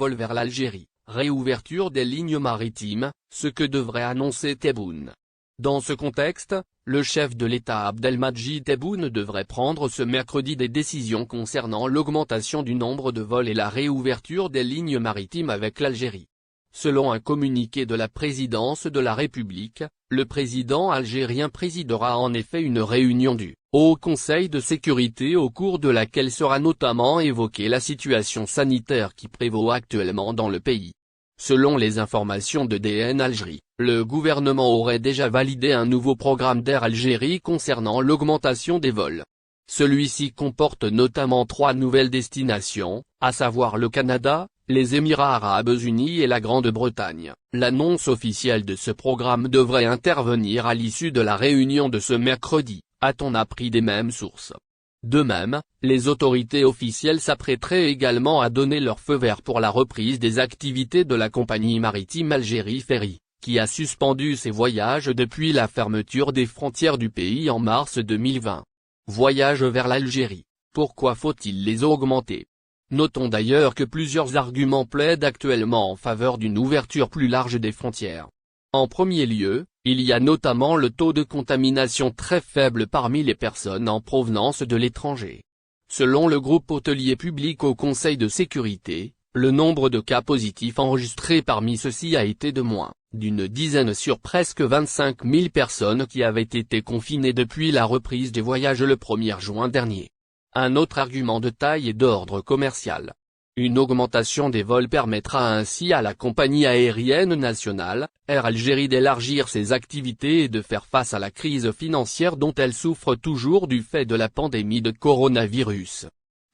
vols vers l'Algérie, réouverture des lignes maritimes, ce que devrait annoncer Tebboune. Dans ce contexte, le chef de l'État Abdelmadjid Tebboune devrait prendre ce mercredi des décisions concernant l'augmentation du nombre de vols et la réouverture des lignes maritimes avec l'Algérie. Selon un communiqué de la présidence de la République, le président algérien présidera en effet une réunion du Haut Conseil de sécurité au cours de laquelle sera notamment évoquée la situation sanitaire qui prévaut actuellement dans le pays. Selon les informations de DN Algérie, le gouvernement aurait déjà validé un nouveau programme d'Air Algérie concernant l'augmentation des vols. Celui-ci comporte notamment 3 nouvelles destinations, à savoir le Canada, les Émirats arabes unis et la Grande-Bretagne. L'annonce officielle de ce programme devrait intervenir à l'issue de la réunion de ce mercredi, a-t-on appris des mêmes sources. De même, les autorités officielles s'apprêteraient également à donner leur feu vert pour la reprise des activités de la compagnie maritime Algérie Ferry, qui a suspendu ses voyages depuis la fermeture des frontières du pays en mars 2020. Voyages vers l'Algérie, pourquoi faut-il les augmenter ? Notons d'ailleurs que plusieurs arguments plaident actuellement en faveur d'une ouverture plus large des frontières. En premier lieu, il y a notamment le taux de contamination très faible parmi les personnes en provenance de l'étranger. Selon le groupe hôtelier public au Conseil de sécurité, le nombre de cas positifs enregistrés parmi ceux-ci a été de moins d'une dizaine sur presque 25 000 personnes qui avaient été confinées depuis la reprise des voyages le 1er juin dernier. Un autre argument de taille est d'ordre commercial. Une augmentation des vols permettra ainsi à la compagnie aérienne nationale, Air Algérie d'élargir ses activités et de faire face à la crise financière dont elle souffre toujours du fait de la pandémie de coronavirus.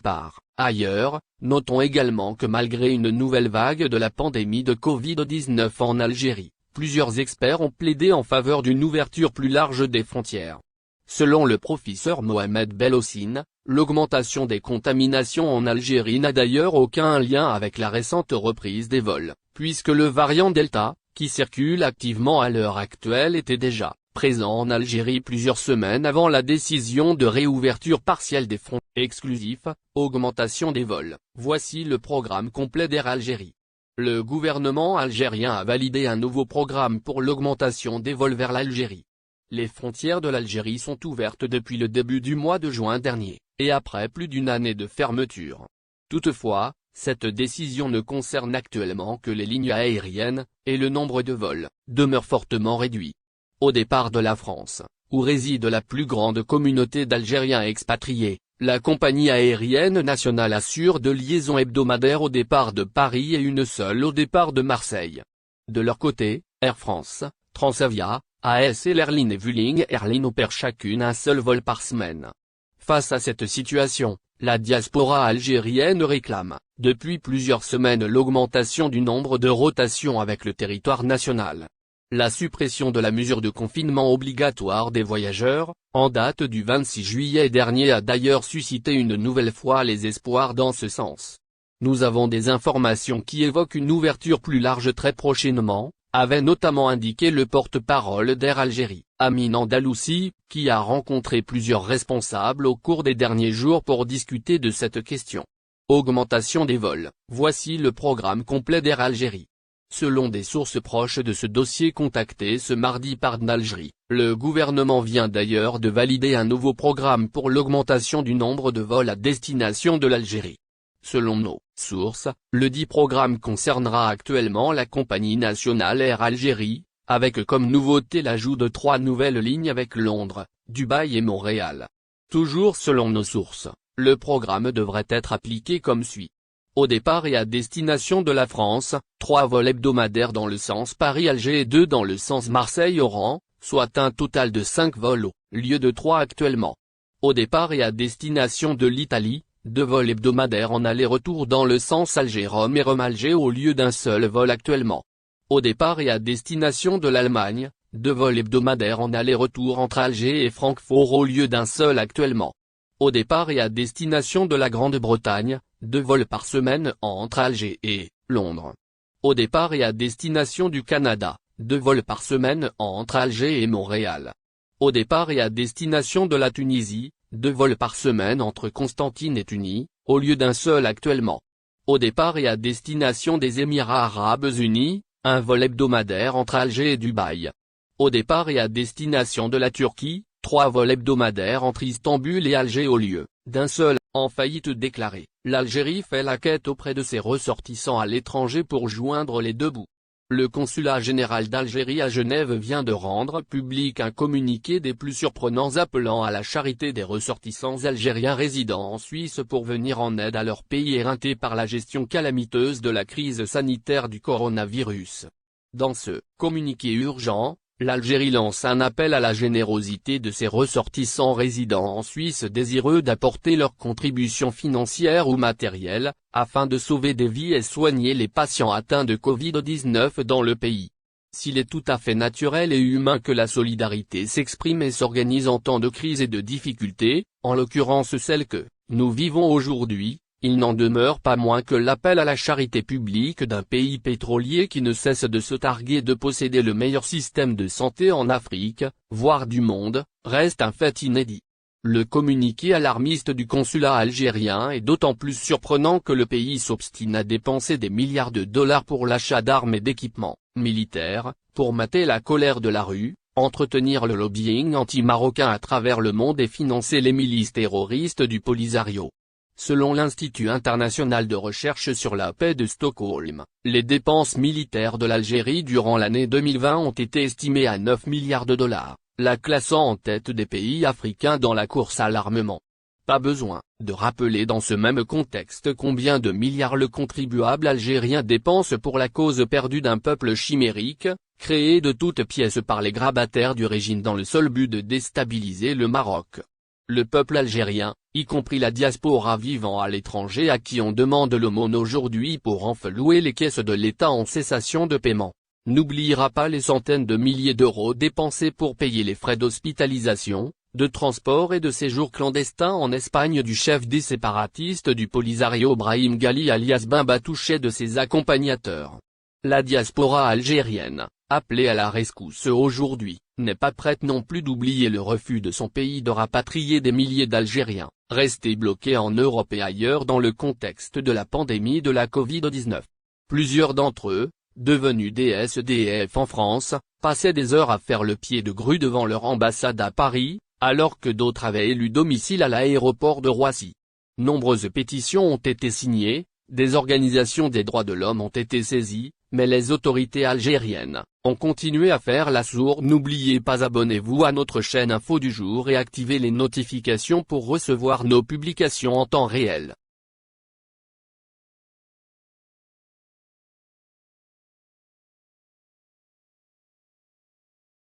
Par ailleurs, notons également que malgré une nouvelle vague de la pandémie de Covid-19 en Algérie, plusieurs experts ont plaidé en faveur d'une ouverture plus large des frontières. Selon le professeur Mohamed Belhossine, l'augmentation des contaminations en Algérie n'a d'ailleurs aucun lien avec la récente reprise des vols, puisque le variant Delta, qui circule activement à l'heure actuelle était déjà présent en Algérie plusieurs semaines avant la décision de réouverture partielle des frontières. Exclusif, augmentation des vols, voici le programme complet d'Air Algérie. Le gouvernement algérien a validé un nouveau programme pour l'augmentation des vols vers l'Algérie. Les frontières de l'Algérie sont ouvertes depuis le début du mois de juin dernier, et après plus d'une année de fermeture. Toutefois, cette décision ne concerne actuellement que les lignes aériennes, et le nombre de vols demeure fortement réduit. Au départ de la France, où réside la plus grande communauté d'Algériens expatriés, la compagnie aérienne nationale assure 2 liaisons hebdomadaires au départ de Paris et une seule au départ de Marseille. De leur côté, Air France, Transavia, AS et l'Airline et Vueling Airlines opèrent chacune un seul vol par semaine. Face à cette situation, la diaspora algérienne réclame, depuis plusieurs semaines l'augmentation du nombre de rotations avec le territoire national. La suppression de la mesure de confinement obligatoire des voyageurs, en date du 26 juillet dernier a d'ailleurs suscité une nouvelle fois les espoirs dans ce sens. Nous avons des informations qui évoquent une ouverture plus large très prochainement, avait notamment indiqué le porte-parole d'Air Algérie, Amin Andalousi, qui a rencontré plusieurs responsables au cours des derniers jours pour discuter de cette question. Augmentation des vols, voici le programme complet d'Air Algérie. Selon des sources proches de ce dossier contactées ce mardi par DN Algérie, le gouvernement vient d'ailleurs de valider un nouveau programme pour l'augmentation du nombre de vols à destination de l'Algérie. Selon nos sources, le dit programme concernera actuellement la compagnie nationale Air Algérie, avec comme nouveauté l'ajout de 3 nouvelles lignes avec Londres, Dubaï et Montréal. Toujours selon nos sources, le programme devrait être appliqué comme suit. Au départ et à destination de la France, 3 vols hebdomadaires dans le sens Paris-Alger et 2 dans le sens Marseille-Oran, soit un total de 5 vols au lieu de 3 actuellement. Au départ et à destination de l'Italie, 2 vols hebdomadaires en aller-retour dans le sens Alger-Rome et Rome-Alger au lieu d'un seul vol actuellement. Au départ et à destination de l'Allemagne, 2 vols hebdomadaires en aller-retour entre Alger et Francfort au lieu d'un seul actuellement. Au départ et à destination de la Grande-Bretagne, 2 vols par semaine entre Alger et Londres. Au départ et à destination du Canada, 2 vols par semaine entre Alger et Montréal. Au départ et à destination de la Tunisie, 2 vols par semaine entre Constantine et Tunis, au lieu d'un seul actuellement. Au départ et à destination des Émirats Arabes Unis, un vol hebdomadaire entre Alger et Dubaï. Au départ et à destination de la Turquie, 3 vols hebdomadaires entre Istanbul et Alger au lieu d'un seul, en faillite déclarée. L'Algérie fait la quête auprès de ses ressortissants à l'étranger pour joindre les deux bouts. Le consulat général d'Algérie à Genève vient de rendre public un communiqué des plus surprenants appelant à la charité des ressortissants algériens résidant en Suisse pour venir en aide à leur pays éreinté par la gestion calamiteuse de la crise sanitaire du coronavirus. Dans ce communiqué urgent, l'Algérie lance un appel à la générosité de ses ressortissants résidant en Suisse désireux d'apporter leur contribution financière ou matérielle, afin de sauver des vies et soigner les patients atteints de Covid-19 dans le pays. S'il est tout à fait naturel et humain que la solidarité s'exprime et s'organise en temps de crise et de difficultés, en l'occurrence celle que nous vivons aujourd'hui, il n'en demeure pas moins que l'appel à la charité publique d'un pays pétrolier qui ne cesse de se targuer de posséder le meilleur système de santé en Afrique, voire du monde, reste un fait inédit. Le communiqué alarmiste du consulat algérien est d'autant plus surprenant que le pays s'obstine à dépenser des milliards de dollars pour l'achat d'armes et d'équipements militaires, pour mater la colère de la rue, entretenir le lobbying anti-marocain à travers le monde et financer les milices terroristes du Polisario. Selon l'Institut international de recherche sur la paix de Stockholm, les dépenses militaires de l'Algérie durant l'année 2020 ont été estimées à 9 milliards de dollars, la classant en tête des pays africains dans la course à l'armement. Pas besoin de rappeler dans ce même contexte combien de milliards le contribuable algérien dépense pour la cause perdue d'un peuple chimérique, créé de toutes pièces par les grabataires du régime dans le seul but de déstabiliser le Maroc. Le peuple algérien, y compris la diaspora vivant à l'étranger à qui on demande l'aumône aujourd'hui pour renflouer les caisses de l'État en cessation de paiement, n'oubliera pas les centaines de milliers d'euros dépensés pour payer les frais d'hospitalisation, de transport et de séjour clandestin en Espagne du chef des séparatistes du Polisario Brahim Ghali alias Bimba Touchet de ses accompagnateurs. La diaspora algérienne, appelée à la rescousse aujourd'hui, n'est pas prête non plus d'oublier le refus de son pays de rapatrier des milliers d'Algériens, restés bloqués en Europe et ailleurs dans le contexte de la pandémie de la Covid-19. Plusieurs d'entre eux, devenus des SDF en France, passaient des heures à faire le pied de grue devant leur ambassade à Paris, alors que d'autres avaient élu domicile à l'aéroport de Roissy. Nombreuses pétitions ont été signées, des organisations des droits de l'homme ont été saisies, mais les autorités algériennes ont continué à faire la sourde. N'oubliez pas, abonnez-vous à notre chaîne Info du jour et activez les notifications pour recevoir nos publications en temps réel.